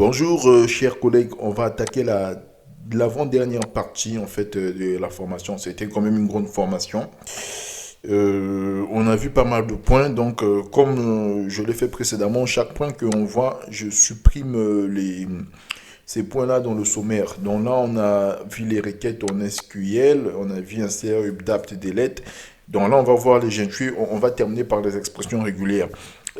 Bonjour, chers collègues. On va attaquer l'avant-dernière partie en fait de la formation. C'était quand même une grande formation. On a vu pas mal de points. Donc, comme je l'ai fait précédemment, chaque point qu'on voit, je supprime ces points-là dans le sommaire. Donc là, on a vu les requêtes en SQL, on a vu insert, update, delete. Donc là, on va voir les jointures. On va terminer par les expressions régulières.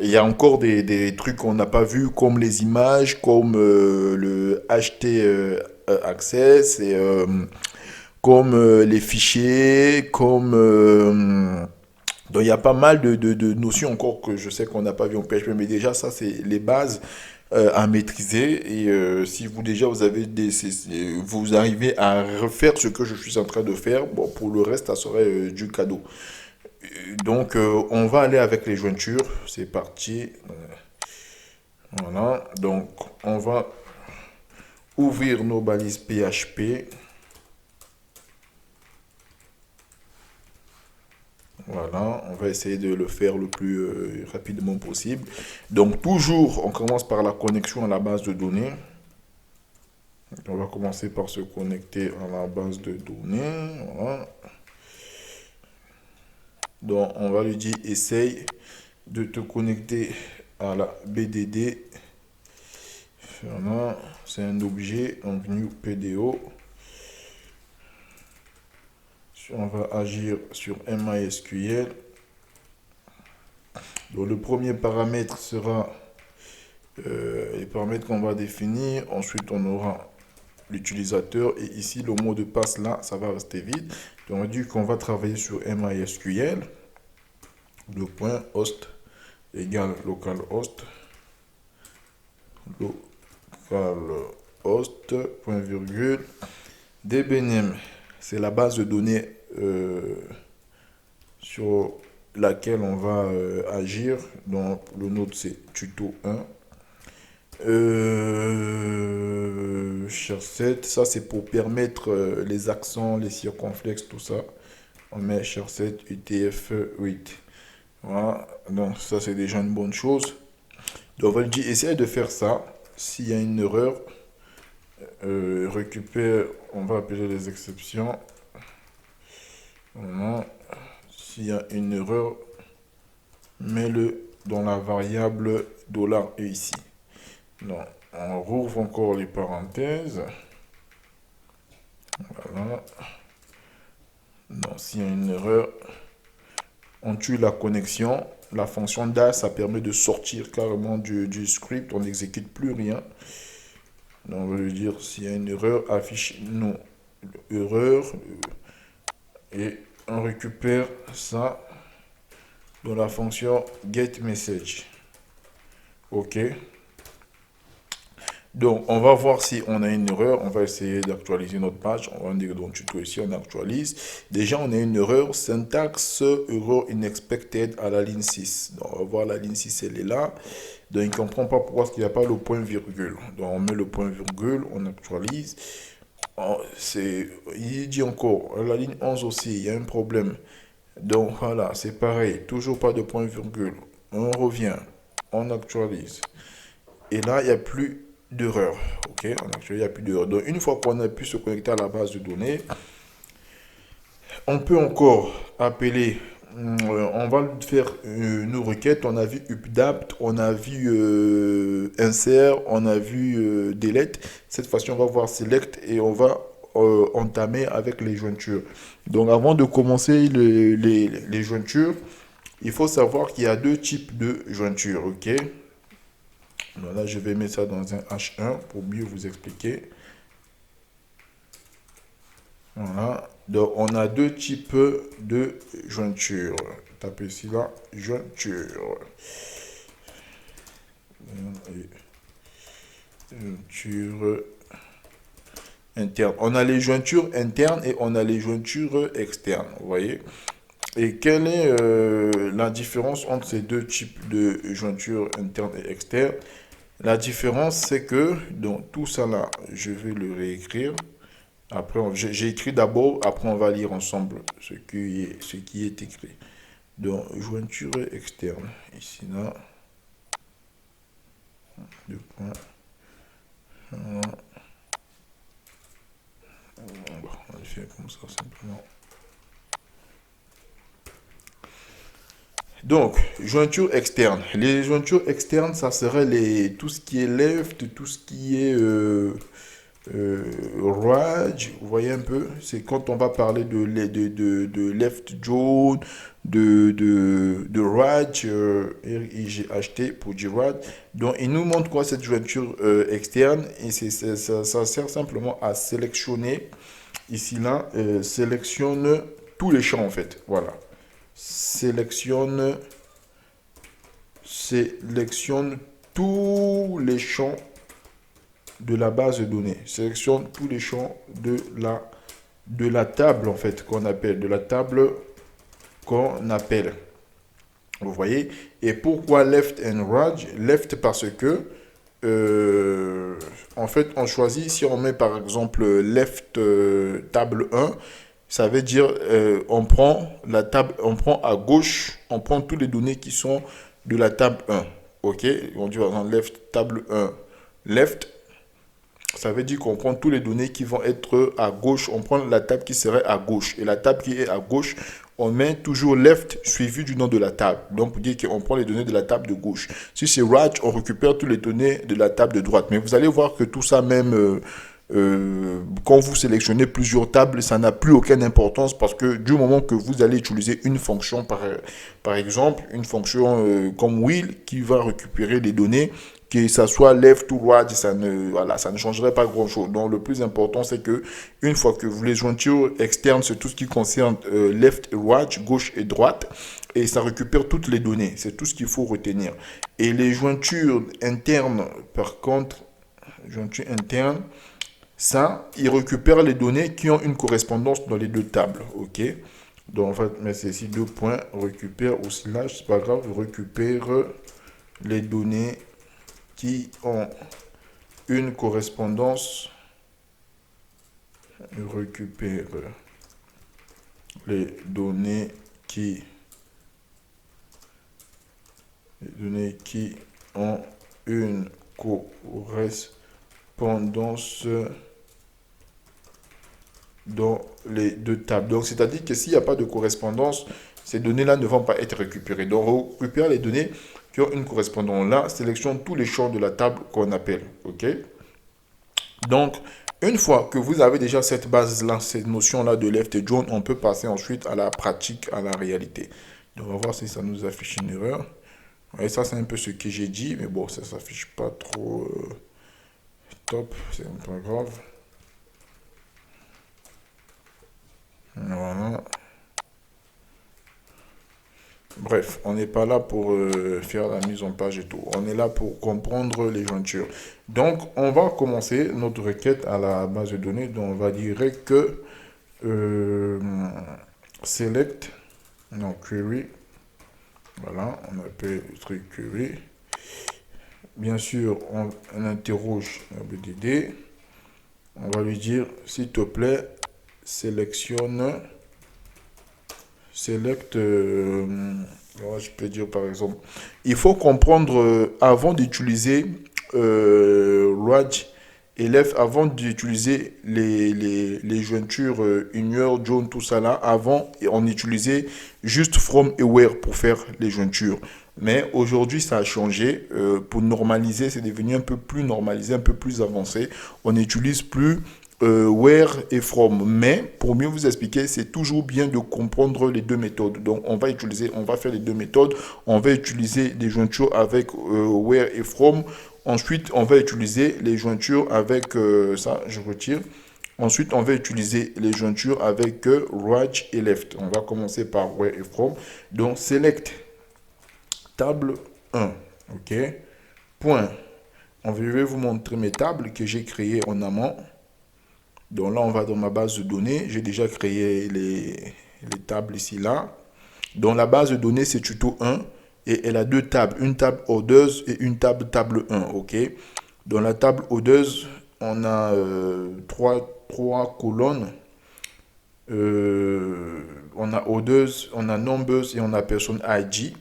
Il y a encore des trucs qu'on n'a pas vus, comme les images, comme le HT Access, et, comme les fichiers, comme... donc il y a pas mal de notions encore que je sais qu'on n'a pas vu en PHP, mais déjà ça c'est les bases à maîtriser. Et si vous déjà vous avez vous arrivez à refaire ce que je suis en train de faire, bon pour le reste ça serait du cadeau. Donc on va aller avec les jointures, c'est parti. Voilà, donc on va ouvrir nos balises PHP. Voilà, on va essayer de le faire le plus rapidement possible. Donc toujours, on commence par la connexion à la base de données. On va commencer par se connecter à la base de données. Voilà. Donc on va lui dire essaye de te connecter à la BDD. Voilà, c'est un objet, donc new PDO. On va agir sur MySQL. Donc le premier paramètre sera les paramètres qu'on va définir. Ensuite, on aura l'utilisateur et ici le mot de passe là, ça va rester vide. Donc on dit qu'on va travailler sur MySQL. Le point host égale localhost. Localhost, point virgule. DBName, c'est la base de données sur laquelle on va agir. Donc le node c'est tuto 1. Char7, ça c'est pour permettre les accents, les circonflexes, tout ça. On met char7 UTF-8. Voilà, donc ça c'est déjà une bonne chose. Donc on va lui dire, essaye de faire ça. S'il y a une erreur, récupère, on va appeler les exceptions. Voilà. S'il y a une erreur, mets-le dans la variable $e ici. Donc, on rouvre encore les parenthèses. Voilà. Donc, s'il y a une erreur, on tue la connexion. La fonction DAS, ça permet de sortir carrément du script. On n'exécute plus rien. Donc, on va lui dire s'il y a une erreur, affiche non erreur. Et on récupère ça dans la fonction getMessage. OK. Donc, on va voir si on a une erreur. On va essayer d'actualiser notre page. On va dire dans le tuto ici, on actualise. Déjà, on a une erreur. Syntaxe, error unexpected à la ligne 6. Donc, on va voir la ligne 6, elle est là. Donc, il ne comprend pas pourquoi il n'y a pas le point virgule. Donc, on met le point virgule, on actualise. Il dit encore, à la ligne 11 aussi, il y a un problème. Donc, voilà, c'est pareil. Toujours pas de point virgule. On revient, on actualise. Et là, il n'y a plus d'erreur. OK, en actuel, il n'y a plus d'erreur. Donc, une fois qu'on a pu se connecter à la base de données, on peut encore appeler, on va faire une requête. On a vu update, on a vu insert, on a vu delete. Cette fois-ci, on va voir select et on va entamer avec les jointures. Donc, avant de commencer les jointures, il faut savoir qu'il y a deux types de jointures. OK. Voilà, je vais mettre ça dans un H1 pour mieux vous expliquer. Voilà. Donc, on a deux types de jointures. Tapez ici là, jointure. Jointure interne. On a les jointures internes et on a les jointures externes. Vous voyez? Et quelle est la différence entre ces deux types de jointures internes et externes? La différence, c'est que dans tout ça là, je vais le réécrire. Après, j'ai écrit d'abord, après on va lire ensemble ce qui est écrit. Donc, jointure externe. Ici là, deux points. Voilà. Bon, on va le faire comme ça simplement. Donc, jointure externe. Les jointures externes, ça serait tout ce qui est left, tout ce qui est Raj, vous voyez un peu, c'est quand on va parler de left joint, de Raj, j'ai acheté pour du Raj. Donc, il nous montre quoi cette jointure externe et ça sert simplement à sélectionner, ici là, sélectionne tous les champs en fait, voilà. Sélectionne, sélectionne tous les champs de la base de données. Sélectionne tous les champs de la table, en fait, qu'on appelle, de la table qu'on appelle. Vous voyez? Et pourquoi left and right? Left parce que, en fait, on choisit, si on met par exemple left table 1, ça veut dire on prend la table, on prend à gauche, on prend toutes les données qui sont de la table 1. Ok? On dit par exemple left table 1, left. Ça veut dire qu'on prend toutes les données qui vont être à gauche. On prend la table qui serait à gauche. Et la table qui est à gauche, on met toujours left suivi du nom de la table. Donc, pour dire qu'on prend les données de la table de gauche. Si c'est right, on récupère toutes les données de la table de droite. Mais vous allez voir que tout ça, même quand vous sélectionnez plusieurs tables, ça n'a plus aucune importance parce que du moment que vous allez utiliser une fonction, par exemple, une fonction comme will qui va récupérer les données, que ça soit left ou right, voilà, ça ne changerait pas grand-chose. Donc, le plus important, c'est que une fois que vous les jointures externes, c'est tout ce qui concerne left et right, gauche et droite, et ça récupère toutes les données. C'est tout ce qu'il faut retenir. Et les jointures internes, par contre, jointures internes, ça, il récupère les données qui ont une correspondance dans les deux tables. OK? Donc, en fait, mais c'est ici deux points. Récupère ou slash, c'est pas grave. Récupère les données qui ont une correspondance. Récupère les données qui ont une correspondance dans les deux tables. Donc, c'est-à-dire que s'il n'y a pas de correspondance, ces données-là ne vont pas être récupérées. Donc, récupère les données qui ont une correspondance. Là, sélectionne tous les champs de la table qu'on appelle. OK? Donc, une fois que vous avez déjà cette base-là, cette notion-là de left et join, on peut passer ensuite à la pratique, à la réalité. Donc, on va voir si ça nous affiche une erreur. Et ça, c'est un peu ce que j'ai dit, mais bon, ça ne s'affiche pas trop top, c'est pas grave. Voilà. Bref, on n'est pas là pour faire la mise en page et tout. On est là pour comprendre les jointures. Donc, on va commencer notre requête à la base de données. Donc, on va dire que select, non, query. Voilà, on appelle le truc query. Bien sûr, on interroge BDD. On va lui dire, s'il te plaît, sélectionne. Select, je peux dire par exemple, il faut comprendre avant d'utiliser Raj et left, avant d'utiliser les jointures ignore, join, tout ça là, avant on utilisait juste from et where pour faire les jointures. Mais aujourd'hui, ça a changé. Pour normaliser, c'est devenu un peu plus normalisé, un peu plus avancé. On n'utilise plus where et from. Mais pour mieux vous expliquer, c'est toujours bien de comprendre les deux méthodes. Donc, on va faire les deux méthodes. On va utiliser des jointures avec where et from. Ensuite, on va utiliser les jointures avec ça, je retire. Ensuite, on va utiliser les jointures avec right et left. On va commencer par where et from. Donc, select table 1. OK. Point. Je vais vous montrer mes tables que j'ai créées en amont. Donc là, on va dans ma base de données. J'ai déjà créé les tables ici, là. Dans la base de données, c'est tuto 1. Et elle a deux tables. Une table odeuse et une table 1. OK. Dans la table odeuse, on a trois colonnes. On a odeuse, on a nombeuse et on a personne ID.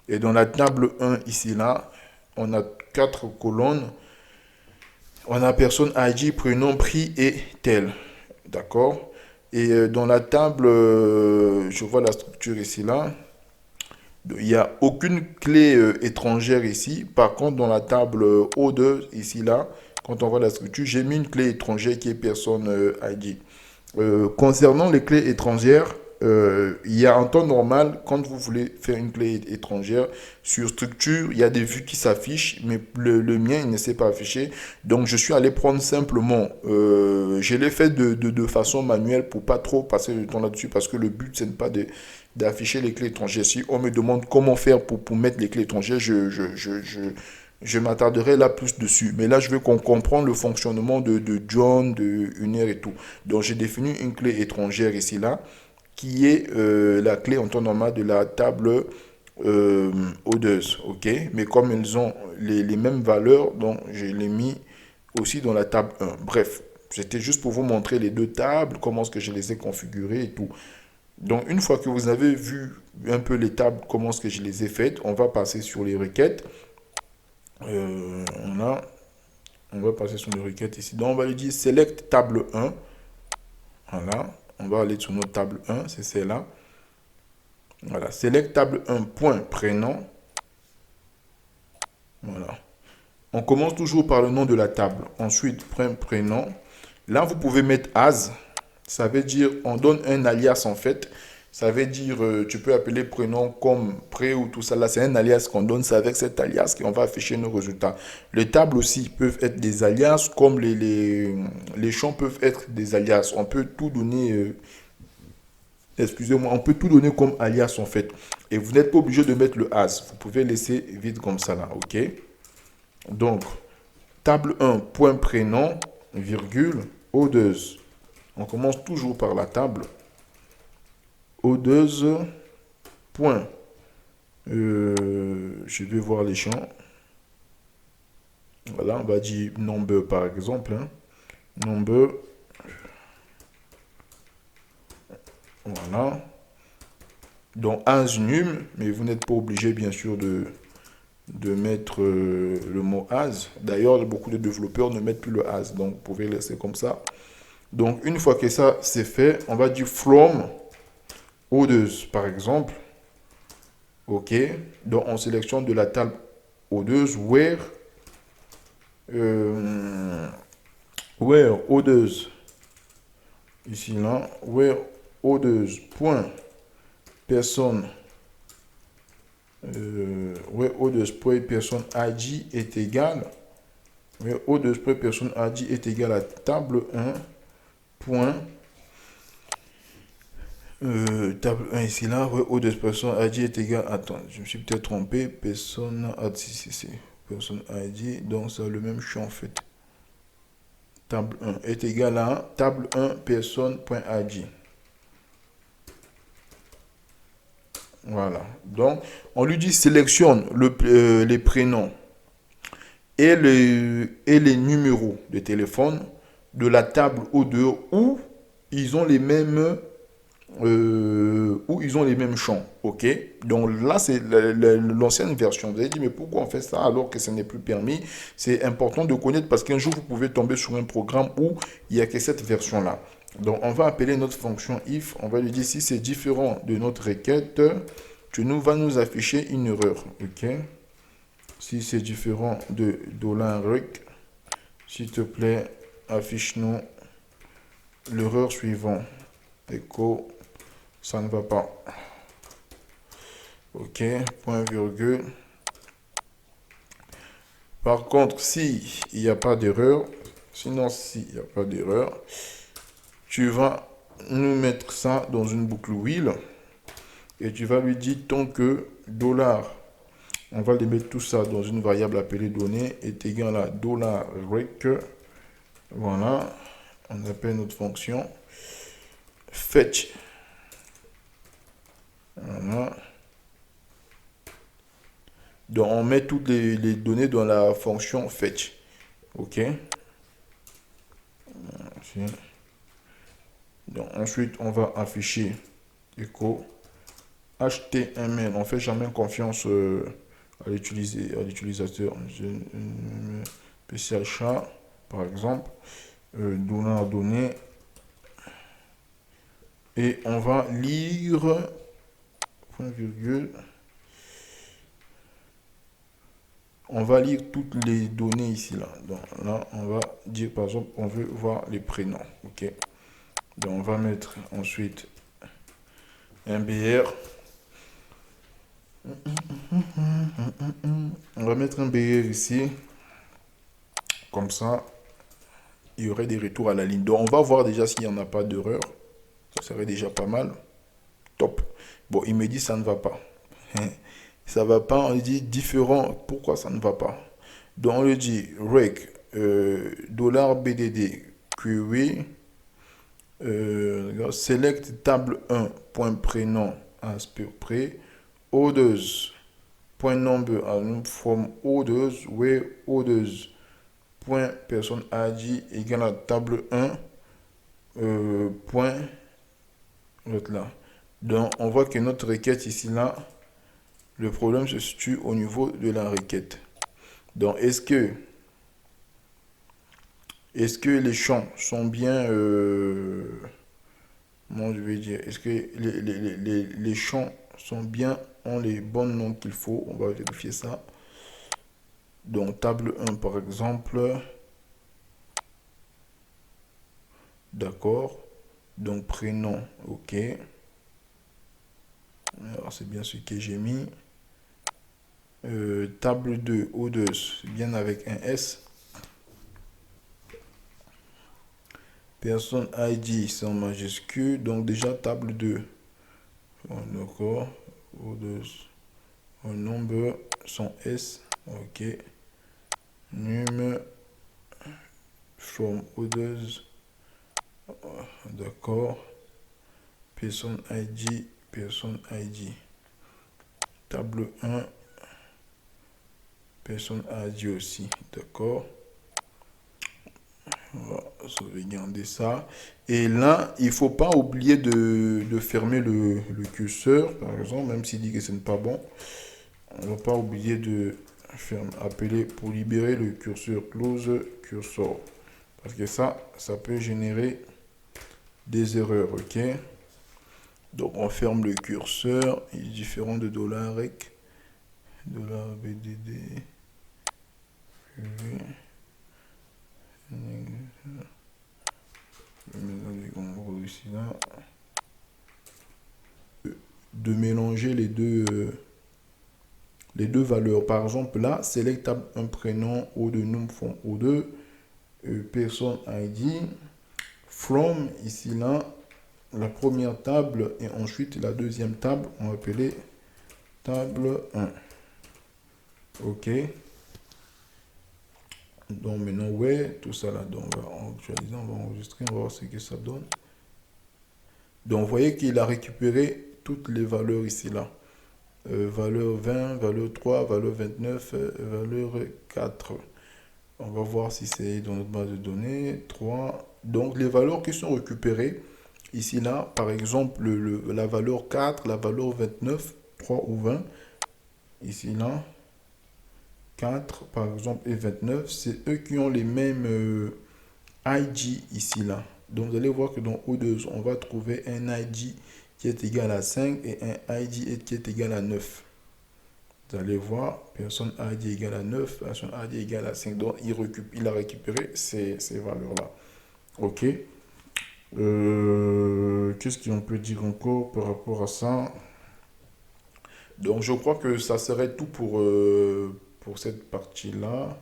Et dans la table 1, ici, là, on a 4 colonnes. On a personne ID, prénom, prix et tel. D'accord? Et dans la table, je vois la structure ici, là. Il n'y a aucune clé étrangère ici. Par contre, dans la table O2, ici, là, quand on voit la structure, j'ai mis une clé étrangère qui est personne ID. Concernant les clés étrangères, il y a en temps normal, quand vous voulez faire une clé étrangère, sur structure, il y a des vues qui s'affichent, mais le mien, il ne s'est pas affiché. Donc, je suis allé prendre simplement, je l'ai fait de façon manuelle pour pas trop passer le temps là-dessus, parce que le but, c'est pas d'afficher les clés étrangères. Si on me demande comment faire pour mettre les clés étrangères, je m'attarderai là plus dessus. Mais là, je veux qu'on comprenne le fonctionnement de John, de Uner et tout. Donc, j'ai défini une clé étrangère ici, là, qui est la clé en temps normal de la table O2. OK? Mais comme elles ont les mêmes valeurs, donc je l'ai mis aussi dans la table 1. Bref, c'était juste pour vous montrer les deux tables, comment est-ce que je les ai configurées et tout. Donc, une fois que vous avez vu un peu les tables, comment est-ce que je les ai faites, on va passer sur les requêtes. Euh, on a, on va passer sur les requêtes ici. Donc, on va lui dire select table 1. Voilà. On va aller sur notre table 1, c'est celle-là. Voilà. Select table 1, point prénom. Voilà. On commence toujours par le nom de la table. Ensuite, prénom. Là, vous pouvez mettre as. Ça veut dire, on donne un alias en fait. Ça veut dire, tu peux appeler prénom comme pré ou tout ça. Là, c'est un alias qu'on donne. C'est avec cet alias qu'on va afficher nos résultats. Les tables aussi peuvent être des alias, comme les champs peuvent être des alias. On peut tout donner, excusez-moi, on peut tout donner comme alias en fait. Et vous n'êtes pas obligé de mettre le as. Vous pouvez laisser vide comme ça là, ok? Donc, table 1, point prénom, virgule, O2. On commence toujours par la table. O2, point. Je vais voir les champs. Voilà, on va dire number par exemple. Hein. Number. Voilà. Donc, as num, mais vous n'êtes pas obligé bien sûr de mettre le mot as. D'ailleurs, beaucoup de développeurs ne mettent plus le as. Donc, vous pouvez laisser comme ça. Donc, une fois que ça c'est fait, on va dire from O2 par exemple. OK. Donc, on sélectionne de la table O2 where O2 ici là where O2 point personne where O2 point personne ID est égal where O2 point personne ID est égal à table 1 point table 1 ici là where O2 personne ID est égal attends je me suis peut-être trompé personne si, personne ID donc c'est le même champ en fait. Table 1 est égal à table 1 personne.id. Voilà. Donc, on lui dit sélectionne les prénoms et les numéros de téléphone de la table O2 où ils ont les mêmes champs. OK? Donc là, c'est l'ancienne version. Vous avez dit, mais pourquoi on fait ça alors que ce n'est plus permis? C'est important de connaître parce qu'un jour, vous pouvez tomber sur un programme où il n'y a que cette version-là. Donc, on va appeler notre fonction if. On va lui dire si c'est différent de notre requête, tu vas nous afficher une erreur. OK? Si c'est différent de $rec, s'il te plaît, affiche-nous l'erreur suivante. Echo, ça ne va pas. OK, point virgule. Par contre, si il n'y a pas d'erreur, sinon s'il n'y a pas d'erreur, tu vas nous mettre ça dans une boucle while et tu vas lui dire tant que dollar, on va les mettre tout ça dans une variable appelée donnée est égal à $rec. Voilà, on appelle notre fonction fetch. Voilà. Donc, on met toutes les données dans la fonction fetch. OK. Donc, ensuite, on va afficher echo HTML. On ne fait jamais confiance à l'utilisateur. Spécial chat. par exemple, dollar donné, et on va lire, point virgule, on va lire toutes les données ici, là. Donc là, on va dire, par exemple, on veut voir les prénoms, ok. Donc on va mettre ensuite un BR. On va mettre un BR ici, comme ça, il y aurait des retours à la ligne. Donc on va voir déjà s'il n'y en a pas d'erreur. Ça serait déjà pas mal. Top. Bon, il me dit ça ne va pas. Ça va pas, on dit différent. Pourquoi ça ne va pas? Donc on le dit rec dollar BDD query select table 1 point prénom as per près O2 point number from O2 where O2 point personne ID égale à table 1 point l'autre là. Donc on voit que notre requête ici là, le problème se situe au niveau de la requête. Donc est-ce que les champs sont bien moi je vais dire, est-ce que les champs sont bien, ont les bons noms qu'il faut? On va vérifier ça. Donc table 1 par exemple. D'accord. Donc prénom, ok. Alors c'est bien ce que j'ai mis. Table 2, O2, bien avec un S. Personne ID, c'est en majuscule. Donc déjà table 2. Bon, d'accord. O2. Un nombre sans S. Ok. Num from O2. D'accord. Personne ID. Personne ID. Table 1. Personne ID aussi. D'accord. On va sauvegarder ça. Et là, il ne faut pas oublier de fermer le curseur, par exemple, même s'il dit que ce n'est pas bon. On ne va pas oublier de appeler pour libérer le curseur, close cursor. Parce que ça peut générer des erreurs, ok? Donc on ferme le curseur, il est différent de $rec, $BDD, ici là, de mélanger les deux valeurs. Par exemple là, select un prénom ou de num from ou de personne ID from ici là la première table et ensuite la deuxième table, on va appeler table 1. Ok. Donc maintenant, ouais, tout ça là, donc on va actualiser, on va enregistrer, on va voir ce que ça donne. Donc vous voyez qu'il a récupéré toutes les valeurs ici là. Valeur 20, valeur 3, valeur 29, valeur 4. On va voir si c'est dans notre base de données. 3. Donc les valeurs qui sont récupérées, ici là, par exemple, la valeur 4, la valeur 29, 3 ou 20, ici là, 4 par exemple et 29, c'est eux qui ont les mêmes ID ici là. Donc vous allez voir que dans O2, on va trouver un ID qui est égal à 5 et un ID qui est égal à 9. Vous allez voir, personne ID égale à 9, personne ID égale à 5. Donc il a récupéré ces valeurs-là. Ok. Qu'est-ce qu'on peut dire encore par rapport à ça? Donc je crois que ça serait tout pour cette partie-là.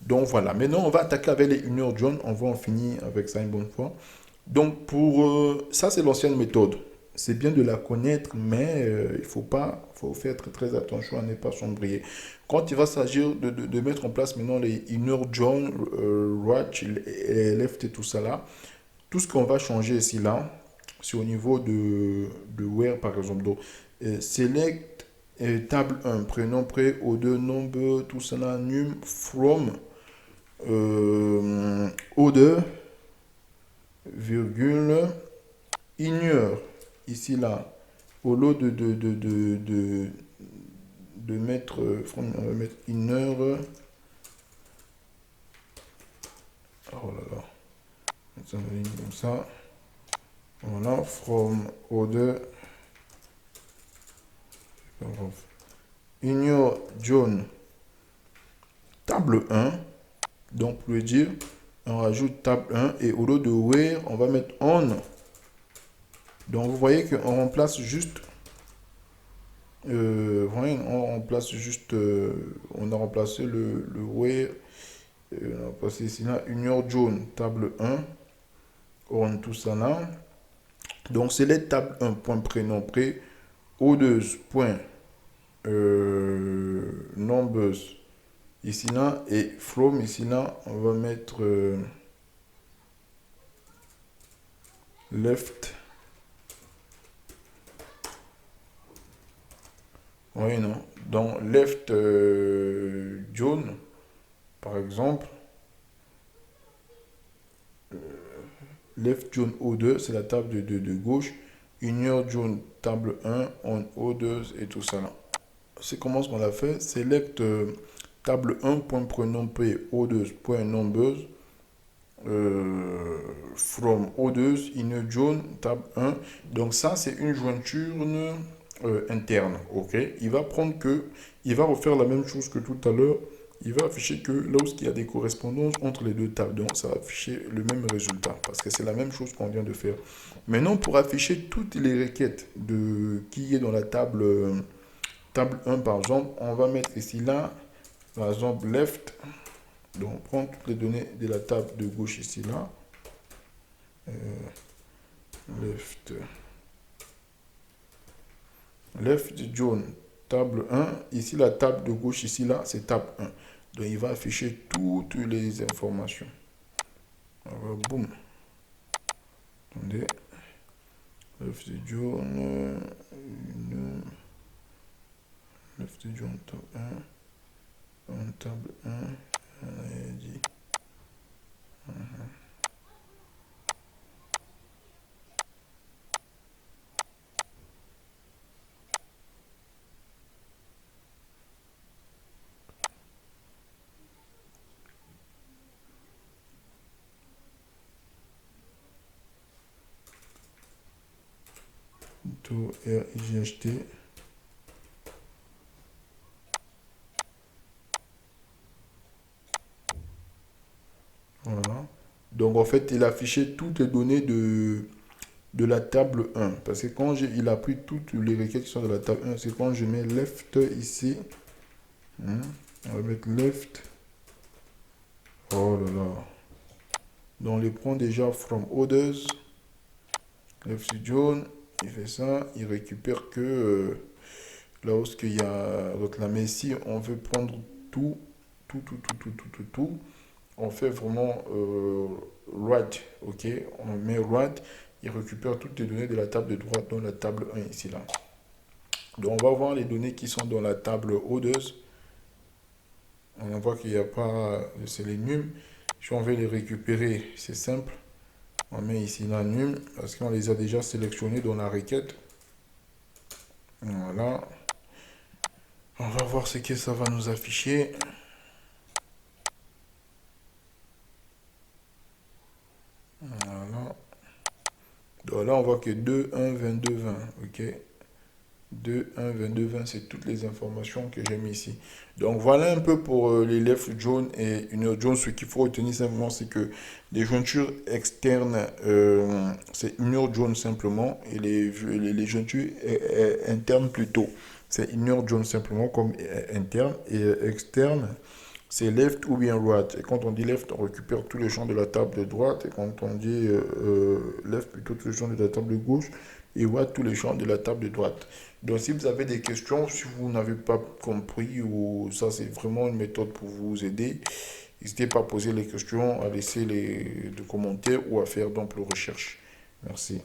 Donc voilà, maintenant on va attaquer avec les Inner John, on va en finir avec ça une bonne fois. Donc pour ça c'est l'ancienne méthode. C'est bien de la connaître, mais il faut faire très attention à ne pas sombrer. Quand il va s'agir de mettre en place maintenant les Inner John, right, left et tout ça là, tout ce qu'on va changer ici là, c'est au niveau de where par exemple. Donc select table 1, prénom, pré, O2, number, tout ça là, num, from, O2, virgule, ignore, ici là, au lieu de mettre, on va mettre inner, Oh là là. Ça va venir comme ça. Voilà, from O2. Ignore John, table 1. Donc, pour le dire, on rajoute table 1 et au lieu de where, on va mettre on. Donc, vous voyez qu'on remplace juste. Voyez, on remplace juste. On a remplacé le where. On a passé ici là. Ignore John, table 1. On tout ça là. Donc, c'est les tables 1, point prénom pré. O2, point numbers ici là. Et from ici là, on va mettre left. Oui, non. Dans left John, par exemple, left John O2, c'est la table de gauche. Ignore John, table 1, on O2 et tout ça là. C'est comment ce qu'on a fait. Select table 1, point prénom P, O2, point numbers. From O2, Ignore John, table 1. Donc ça, c'est une jointure interne, ok. Il va prendre que, il va refaire la même chose que tout à l'heure. Il va afficher que lorsqu'il y a des correspondances entre les deux tables, donc ça va afficher le même résultat parce que c'est la même chose qu'on vient de faire. Maintenant, pour afficher toutes les requêtes qui est dans la table, table 1 par exemple, on va mettre ici là, par exemple left. Donc on prend toutes les données de la table de gauche ici là. Left. Left John, table 1. Ici, la table de gauche, ici, là, c'est table 1. Donc, il va afficher toutes les informations. Alors, boum. Attendez. Left John. Left John, table 1. On table 1. On a dit. Tout RIGHT. Voilà. Donc en fait, il a affiché toutes les données de la table 1. Parce que quand il a pris toutes les requêtes qui sont de la table 1, c'est quand je mets left ici. On va mettre left. Oh là là. Donc on les prend déjà from others. Left John. Il fait ça. Il récupère que là où il y a réclamé ici, on veut prendre tout. On fait vraiment right, ok. On met right, il récupère toutes les données de la table de droite dans la table 1 ici là. Donc on va voir les données qui sont dans la table O2. On voit qu'il n'y a pas, c'est les num. Si on veut les récupérer, c'est simple. On met ici la num parce qu'on les a déjà sélectionnés dans la requête. Voilà. On va voir ce que ça va nous afficher. Voilà. Donc là, on voit que 2, 1, 22, 20. Ok. 2, 1, 22, 20, c'est toutes les informations que j'ai mis ici. Donc voilà un peu pour les left John et une John. Ce qu'il faut retenir simplement, c'est que les jointures externes, c'est une John simplement. Et les jointures internes plutôt, c'est une John simplement comme interne. Et externe, c'est left ou bien right. Et quand on dit left, on récupère tous les champs de la table de droite. Et quand on dit left, plutôt tous les champs de la table de gauche. Et right, tous les champs de la table de droite. Donc, si vous avez des questions, si vous n'avez pas compris, ou ça, c'est vraiment une méthode pour vous aider, n'hésitez pas à poser les questions, à laisser les commentaires ou à faire donc les recherches. Merci.